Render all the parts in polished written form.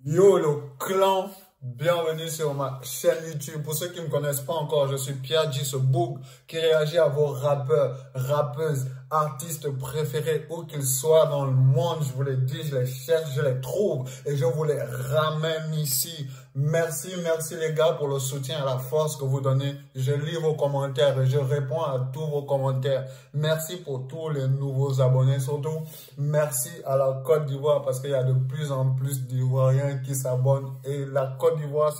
Yo le clan, bienvenue sur ma chaîne YouTube. Pour ceux qui ne me connaissent pas encore, je suis Pierre J, ce boug qui réagit à vos rappeurs, rappeuses, artistes préférés, où qu'ils soient dans le monde. Je vous les dis, je les cherche, je les trouve et je vous les ramène ici. Merci les gars pour le soutien et la force que vous donnez. Je lis vos commentaires et je réponds à tous vos commentaires. Merci pour tous les nouveaux abonnés, surtout merci à la Côte d'Ivoire parce qu'il y a de plus en plus d'Ivoiriens qui s'abonnent et la Côte d'Ivoire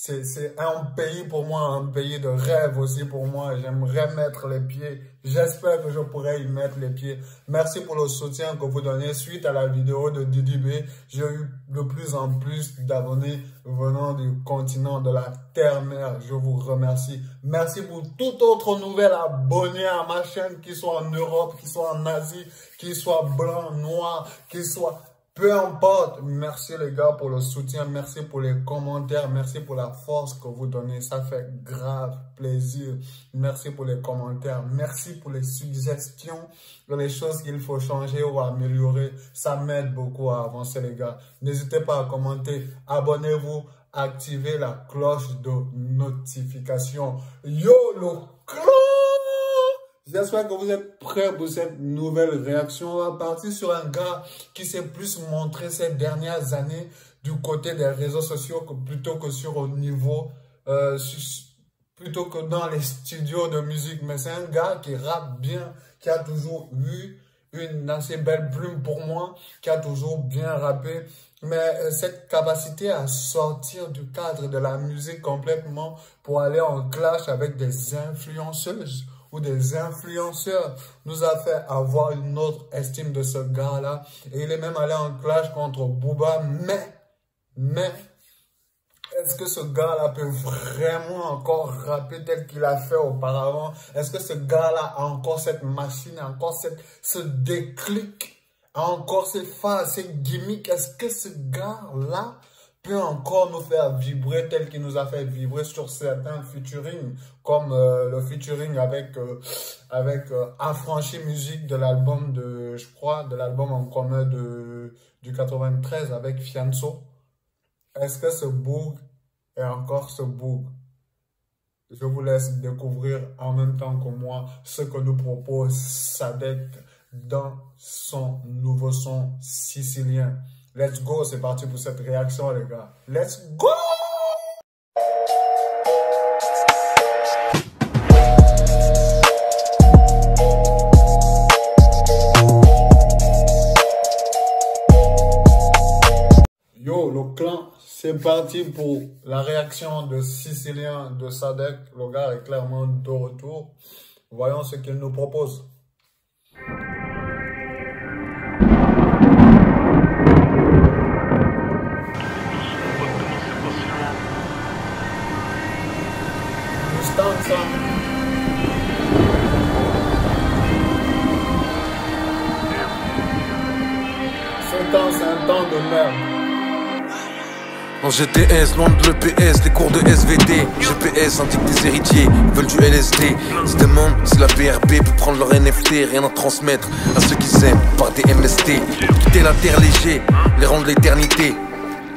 c'est un pays pour moi, un pays de rêve aussi pour moi. J'aimerais mettre les pieds. J'espère que je pourrai y mettre les pieds. Merci pour le soutien que vous donnez. Suite à la vidéo de Didi B, j'ai eu de plus en plus d'abonnés venant du continent de la terre-mère. Je vous remercie. Merci pour tout autre nouvel abonné à ma chaîne, qui soit en Europe, qui soit en Asie, qui soit blanc, noir, qui soit... Peu importe, merci les gars pour le soutien, merci pour les commentaires, merci pour la force que vous donnez, ça fait grave plaisir. Merci pour les commentaires, merci pour les suggestions, les choses qu'il faut changer ou améliorer, ça m'aide beaucoup à avancer les gars. N'hésitez pas à commenter, abonnez-vous, activez la cloche de notification. Yo le clan! J'espère que vous êtes prêts pour cette nouvelle réaction. On va partir sur un gars qui s'est plus montré ces dernières années du côté des réseaux sociaux plutôt que sur au niveau, plutôt que dans les studios de musique. Mais c'est un gars qui rappe bien, qui a toujours eu une assez belle plume pour moi, qui a toujours bien rappé. Mais cette capacité à sortir du cadre de la musique complètement pour aller en clash avec des influenceuses ou des influenceurs nous a fait avoir une autre estime de ce gars-là. Et il est même allé en clash contre Booba. Mais, est-ce que ce gars-là peut vraiment encore rapper tel qu'il a fait auparavant? Est-ce que ce gars-là a encore cette machine, a encore ce déclic, a encore ces phases, ces gimmicks? Est-ce que ce gars-là peut encore nous faire vibrer tel qu'il nous a fait vibrer sur certains featuring, comme le featuring avec Affranchi Musique de l'album de, je crois, de l'album en commun du 93 avec Fianso? Est-ce que ce boug est encore ce boug? Je vous laisse découvrir en même temps que moi ce que nous propose Sadek dans son nouveau son sicilien. Let's go, c'est parti pour cette réaction les gars. Let's go! Yo, le clan, c'est parti pour la réaction de Sicilien de Sadek. Le gars est clairement de retour. Voyons ce qu'il nous propose. C'est un temps de merde. En GTS, loin de l'EPS, les cours de SVT. GPS indique des héritiers, ils veulent du LSD. Ils se demandent si la BRB peut prendre leur NFT, rien à transmettre à ceux qui s'aiment par des MST. Quitter la terre léger, les rendre l'éternité.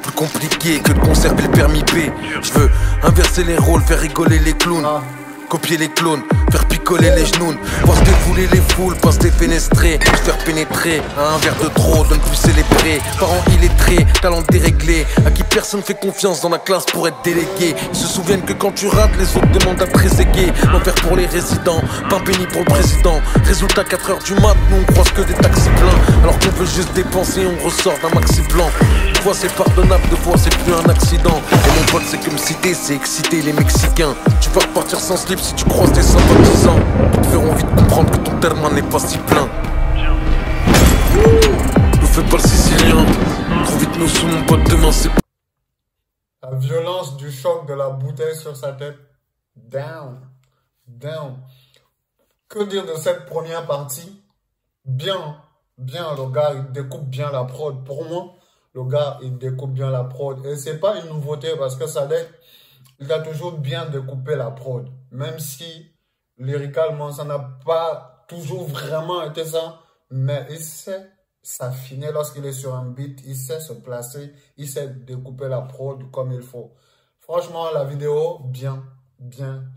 Plus compliqué que de conserver le permis B. Je veux inverser les rôles, faire rigoler les clowns. Copier les clones, faire picoler les genoux, voir se défouler les foules, pas se défenestrer, se faire pénétrer à un verre de trop, de ne plus célébrer. Parents illettrés, talent déréglé, à qui personne fait confiance dans la classe pour être délégué. Ils se souviennent que quand tu rates, les autres demandent à tréséguer. L'enfer pour les résidents, pas béni pour le président. Résultat 4 h du mat, nous on croise que des taxis pleins. Alors qu'on veut juste dépenser, on ressort d'un maxi blanc. Une fois c'est pardonnable, deux fois c'est plus un accident. Et mon pote c'est comme citer, c'est exciter les Mexicains. Tu vas repartir sans slip si tu croises tes sympathisants. Ils te feront vite comprendre que ton terme n'est pas si plein. Ne fais pas le sicilien, trop vite nous sous mon pote demain c'est... La violence du choc de la bouteille sur sa tête. Down. Que dire de cette première partie? Bien, le gars il découpe bien la prod. Pour moi, le gars il découpe bien la prod. Et c'est pas une nouveauté parce que Sadek, il a toujours bien découpé la prod. Même si, lyricalement, ça n'a pas toujours vraiment été ça. Mais il sait s'affiner lorsqu'il est sur un beat, il sait se placer, il sait découper la prod comme il faut. Franchement, la vidéo, bien.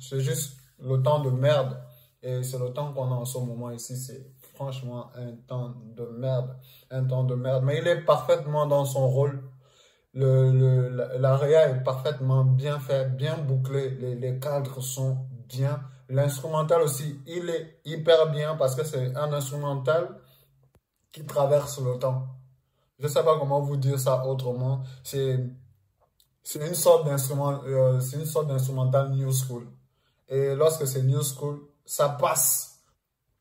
C'est juste le temps de merde. Et c'est le temps qu'on a en ce moment ici. C'est franchement un temps de merde. Un temps de merde. Mais il est parfaitement dans son rôle. La réa est parfaitement bien fait, bien bouclé. Les cadres sont bien. L'instrumental aussi, il est hyper bien parce que c'est un instrumental qui traverse le temps. Je ne sais pas comment vous dire ça autrement. C'est une sorte d'instrumental new school. Et lorsque c'est new school, ça passe.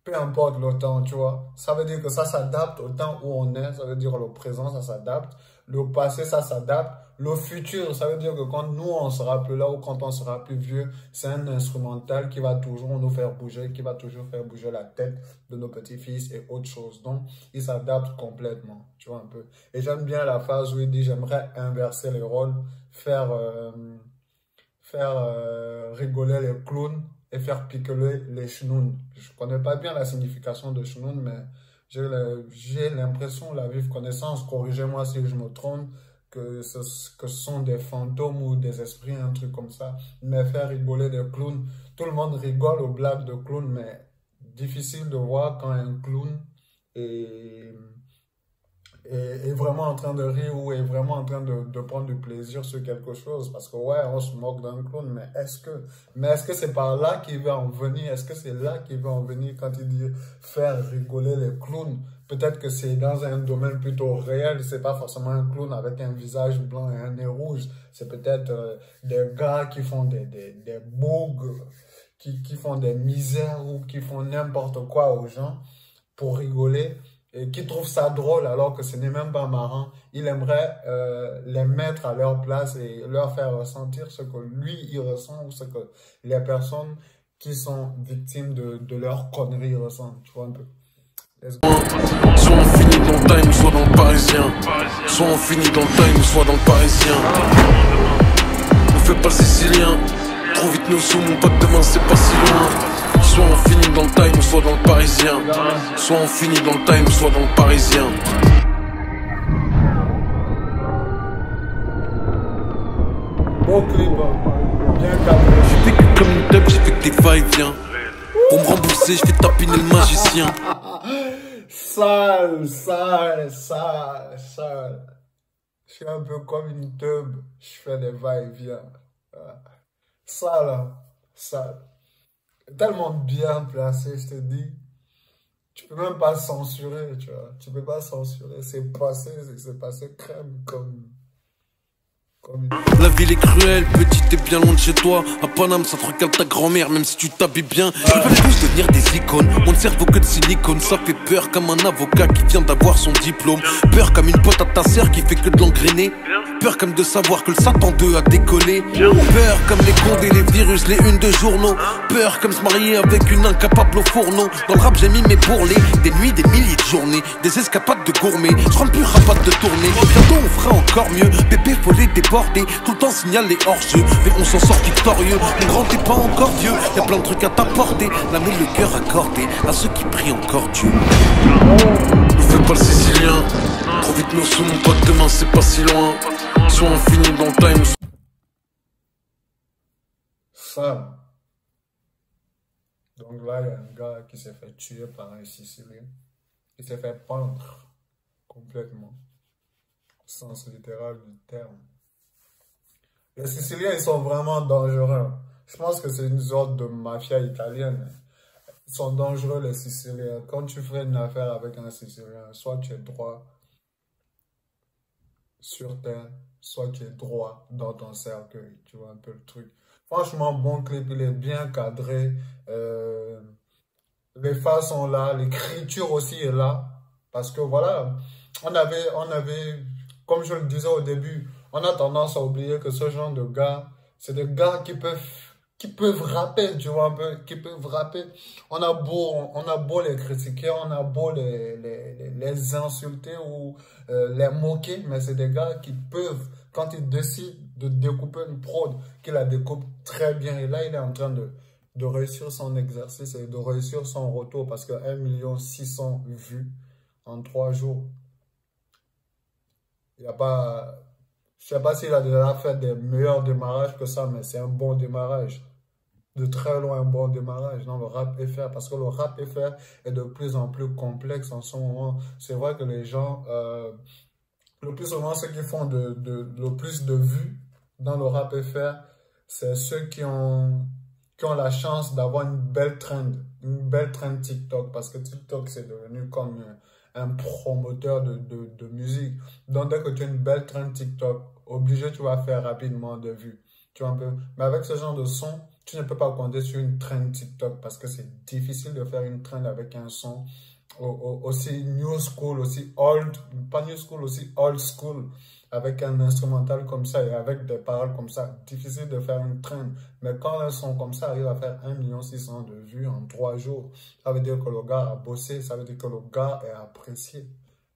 Peu importe le temps, tu vois. Ça veut dire que ça s'adapte au temps où on est. Ça veut dire le présent, ça s'adapte. Le passé, ça s'adapte. Le futur, ça veut dire que quand nous, on sera plus là ou quand on sera plus vieux, c'est un instrumental qui va toujours nous faire bouger, qui va toujours faire bouger la tête de nos petits-fils et autre chose. Donc, il s'adapte complètement, tu vois un peu. Et j'aime bien la phase où il dit, j'aimerais inverser les rôles, faire rigoler les clowns et faire picoler les chenouns. Je connais pas bien la signification de chenoun, mais j'ai l'impression, la vive connaissance, corrigez-moi si je me trompe, que ce sont des fantômes ou des esprits, un truc comme ça. Mais faire rigoler des clowns, tout le monde rigole aux blagues de clowns, mais difficile de voir quand un clown est vraiment en train de rire ou est vraiment en train de prendre du plaisir sur quelque chose. Parce que ouais, on se moque d'un clown, mais est-ce que c'est par là qu'il veut en venir? Est-ce que c'est là qu'il veut en venir quand il dit faire rigoler les clowns? Peut-être que c'est dans un domaine plutôt réel. C'est pas forcément un clown avec un visage blanc et un nez rouge. C'est peut-être des gars qui font des bougs, qui font des misères ou qui font n'importe quoi aux gens pour rigoler. Et qui trouvent ça drôle alors que ce n'est même pas marrant. Il aimerait les mettre à leur place et leur faire ressentir ce que lui, il ressent ou ce que les personnes qui sont victimes de leurs conneries ressentent. Tu vois un peu. Soit on finit dans le time, soit dans le parisien. Soit on finit dans le time, soit dans le parisien. On fait pas le sicilien. Trop vite nous sous mon pote, demain c'est pas si loin. Soit on finit dans le time, soit dans le parisien. Soit on finit dans le time, soit dans le parisien. Bon clip, bien cadré. J'ai vécu comme une dub, j'ai fait que des va-et-vient. Pour me rembourser, je fais tapiner le magicien. Sale. Je suis un peu comme une teub. Je fais des va-et-vient. Sale. Tellement bien placé, je te dis. Tu peux même pas censurer, tu vois. Tu peux pas censurer. C'est passé crème comme La ville est cruelle, petite et bien loin de chez toi. À Paname, ça te regarde ta grand-mère, même si tu t'habilles bien. Ils veulent tous devenir des icônes. Mon cerveau que de silicone, ça fait peur comme un avocat qui vient d'avoir son diplôme. Peur comme une pote à ta sœur qui fait que de l'engrainer. Peur comme de savoir que le Satan 2 a décollé. Peur comme les condés, les virus, les unes de journaux. Peur comme se marier avec une incapable au fourneau. Dans le rap j'ai mis mes bourrelets. Des nuits, des milliers de journées. Des escapades de gourmets. Je rentre plus rapat de tournée. Bientôt on fera encore mieux. Bébé follet débordé. Tout le temps signale les hors-jeux. Mais on s'en sort victorieux. Mon grand t'es pas encore vieux. Y'a plein de trucs à t'apporter. L'amour, le cœur accordé à ceux qui prient encore Dieu. Ne fais pas le sicilien. Trop vite nous sous mon pote, demain c'est pas si loin. Soit on finit dans le time. ça. Donc là, il y a un gars qui s'est fait tuer par un Sicilien. Il s'est fait pendre complètement. Au sens littéral du terme. Les Siciliens, ils sont vraiment dangereux. Je pense que c'est une sorte de mafia italienne. Ils sont dangereux, les Siciliens. Quand tu fais une affaire avec un Sicilien, soit tu es droit sur terre, soit tu es droit dans ton cercueil. Tu vois un peu le truc. Franchement, bon clip, il est bien cadré. Les phases sont là, l'écriture aussi est là. Parce que voilà, on avait, comme je le disais au début, on a tendance à oublier que ce genre de gars, c'est des gars qui peuvent rapper, tu vois un peu, qui peuvent rapper. On a beau les critiquer, on a beau les insulter ou les moquer, mais c'est des gars qui peuvent, quand ils décident de découper une prod, qu'ils la découpent très bien. Et là, il est en train de réussir son exercice et de réussir son retour parce que 1 600 000 vues en 3 jours. Il y a pas... Je sais pas s'il a déjà fait des meilleurs démarrages que ça, mais c'est un bon démarrage. De très loin, un bon démarrage dans le rap FR. Parce que le rap FR est de plus en plus complexe en ce moment. C'est vrai que les gens, le plus souvent, ceux qui font le plus de vues dans le rap FR, c'est ceux qui ont la chance d'avoir une belle trend TikTok. Parce que TikTok, c'est devenu comme un promoteur de musique. Donc, dès que tu as une belle trend TikTok, obligé, tu vas faire rapidement de vues. Tu vois un peu. Mais avec ce genre de son, tu ne peux pas compter sur une trend TikTok parce que c'est difficile de faire une trend avec un son aussi new school, aussi old, pas new school, aussi old school, avec un instrumental comme ça et avec des paroles comme ça. Difficile de faire une trend. Mais quand un son comme ça arrive à faire 1 600 000 de vues en 3 jours, ça veut dire que le gars a bossé, ça veut dire que le gars est apprécié.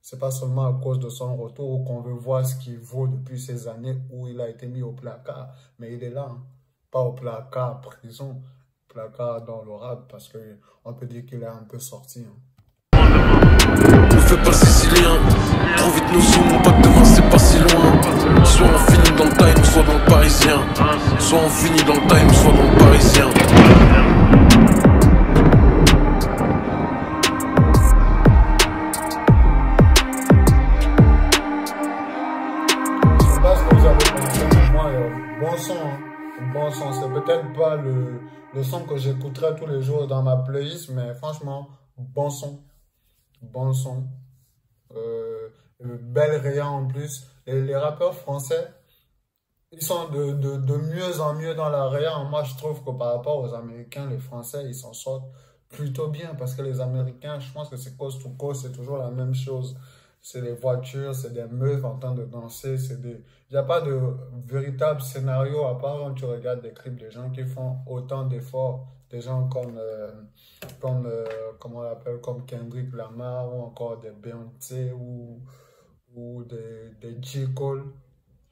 C'est pas seulement à cause de son retour qu'on veut voir ce qu'il vaut depuis ces années où il a été mis au placard. Mais il est là, hein. Pas au placard prison, placard dans le rap, parce qu'on peut dire qu'il est un peu sorti. Hein. Ne fais pas le sicilien, trop vite nous zoomons, pas demain c'est pas si loin. Soit on finit dans le time, soit dans le parisien. Soit on finit dans le time, soit dans le parisien. Bon son, c'est peut-être pas le son que j'écouterai tous les jours dans ma playlist, mais franchement, bon son. Bon son. Belle réa en plus. Et les rappeurs français, ils sont de mieux en mieux dans la réa. Moi, je trouve que par rapport aux Américains, les Français, ils s'en sortent plutôt bien. Parce que les Américains, je pense que c'est cause to cause, c'est toujours la même chose. C'est des voitures, c'est des meufs en train de danser, il n'y a pas de véritable scénario à part quand tu regardes des clips de gens qui font autant d'efforts, des gens comme comment on l'appelle, comme Kendrick Lamar ou encore des Beyoncé ou des J. Cole.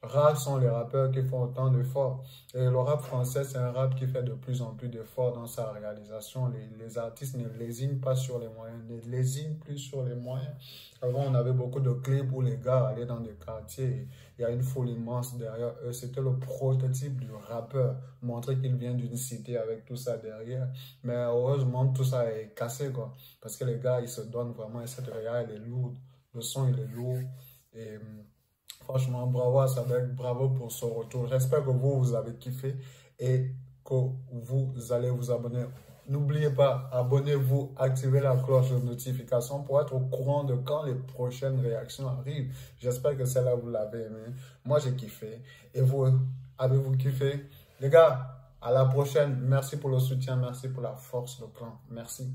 Rares sont les rappeurs qui font autant d'efforts. Et le rap français, c'est un rap qui fait de plus en plus d'efforts dans sa réalisation. Les artistes ne lésinent pas sur les moyens, ne lésinent plus sur les moyens. Avant, on avait beaucoup de clips où les gars allaient dans des quartiers. Il y a une foule immense derrière eux. C'était le prototype du rappeur. Montrer qu'il vient d'une cité avec tout ça derrière. Mais heureusement, tout ça est cassé, quoi. Parce que les gars, ils se donnent vraiment. Et cette réa, elle est lourde. Le son, il est lourd. Et franchement, bravo à Sadek, bravo pour son retour. J'espère que vous avez kiffé et que vous allez vous abonner. N'oubliez pas, abonnez-vous, activez la cloche de notification pour être au courant de quand les prochaines réactions arrivent. J'espère que celle-là, vous l'avez aimé. Moi, j'ai kiffé. Et vous, avez-vous kiffé? Les gars, à la prochaine. Merci pour le soutien, merci pour la force, le clan. Merci.